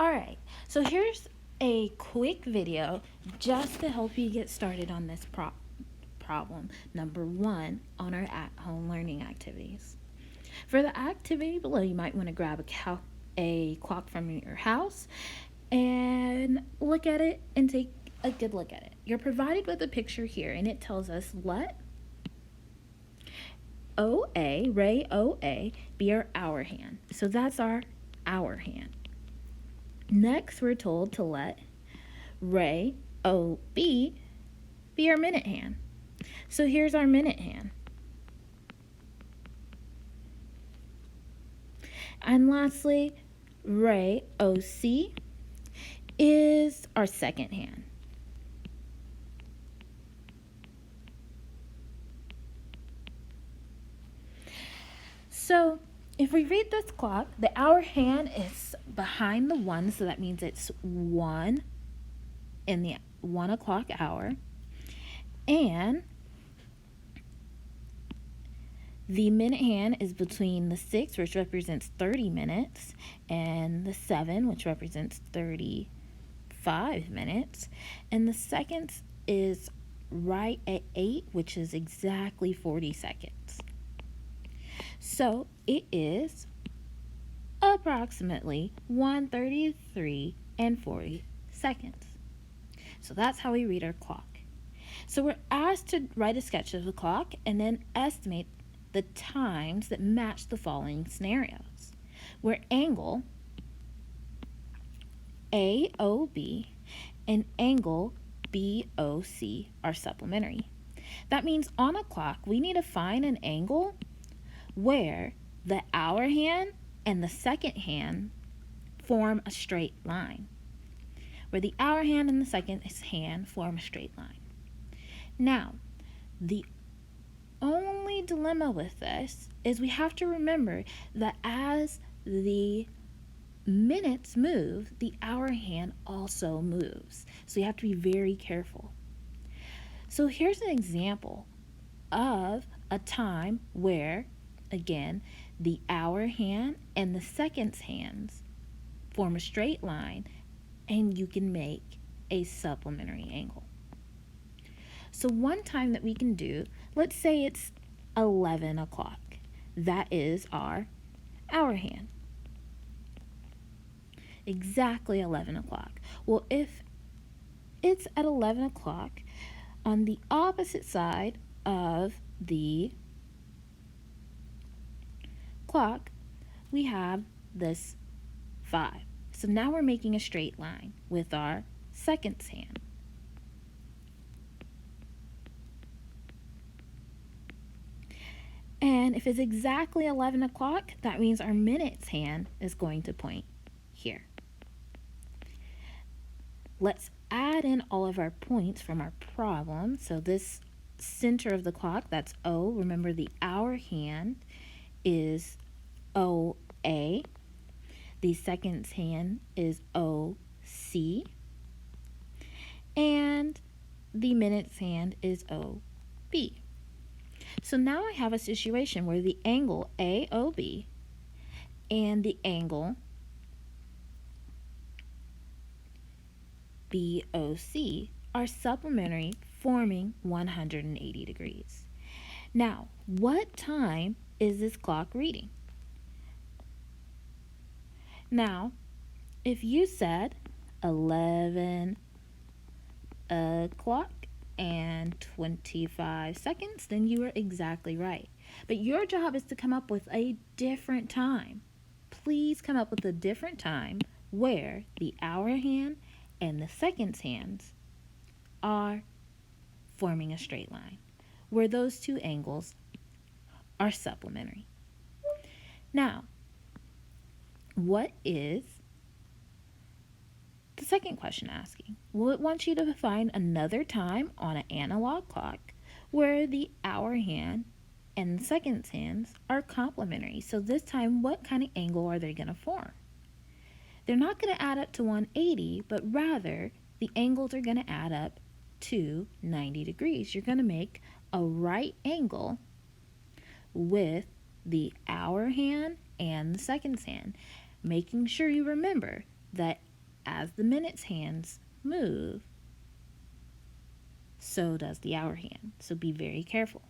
Alright, so here's a quick video just to help you get started on this problem. Number 1 on our at-home learning activities. For the activity below, you might want to grab a clock from your house and look at it and take a good look at it. You're provided with a picture here, and it tells us let OA, Ray OA, be our hour hand. So that's our hour hand. Next, we're told to let Ray OB be our minute hand. So here's our minute hand. And lastly, Ray OC is our second hand. So if we read this clock, the hour hand is behind the 1, so that means it's 1 in the 1 o'clock hour. And the minute hand is between the 6, which represents 30 minutes, and the 7, which represents 35 minutes. And the seconds is right at 8, which is exactly 40 seconds. So it is approximately 1:33 and 40 seconds. So that's how we read our clock. So we're asked to write a sketch of the clock and then estimate the times that match the following scenarios, where angle AOB and angle BOC are supplementary. That means on a clock, we need to find an angle where the hour hand and the second hand form a straight line. Where the hour hand and the second hand form a straight line. Now, the only dilemma with this is we have to remember that as the minutes move, the hour hand also moves. So you have to be very careful. So here's an example of a time where, again, the hour hand and the seconds hands form a straight line, and you can make a supplementary angle. So one time that we can do, let's say it's 11 o'clock. That is our hour hand. Exactly 11 o'clock. Well, if it's at 11 o'clock, on the opposite side of the clock, we have this 5. So now we're making a straight line with our seconds hand. And if it's exactly 11 o'clock, that means our minutes hand is going to point here. Let's add in all of our points from our problem. So this center of the clock, that's O. Remember, the hour hand is OA. The seconds hand is OC. And the minutes hand is OB. So now I have a situation where the angle AOB and the angle BOC are supplementary, forming 180 degrees. Now, what time is this clock reading? Now, if you said 11 o'clock and 25 seconds, then you are exactly right. But your job is to come up with a different time. Please come up with a different time where the hour hand and the seconds hands are forming a straight line, where those two angles are supplementary. Now, what is the second question asking? Well, it wants you to find another time on an analog clock where the hour hand and the seconds hands are complementary. So this time, what kind of angle are they going to form? They're not going to add up to 180, but rather the angles are going to add up to 90 degrees. You're going to make a right angle with the hour hand and the seconds hand, making sure you remember that as the minutes hands move, so does the hour hand. So be very careful.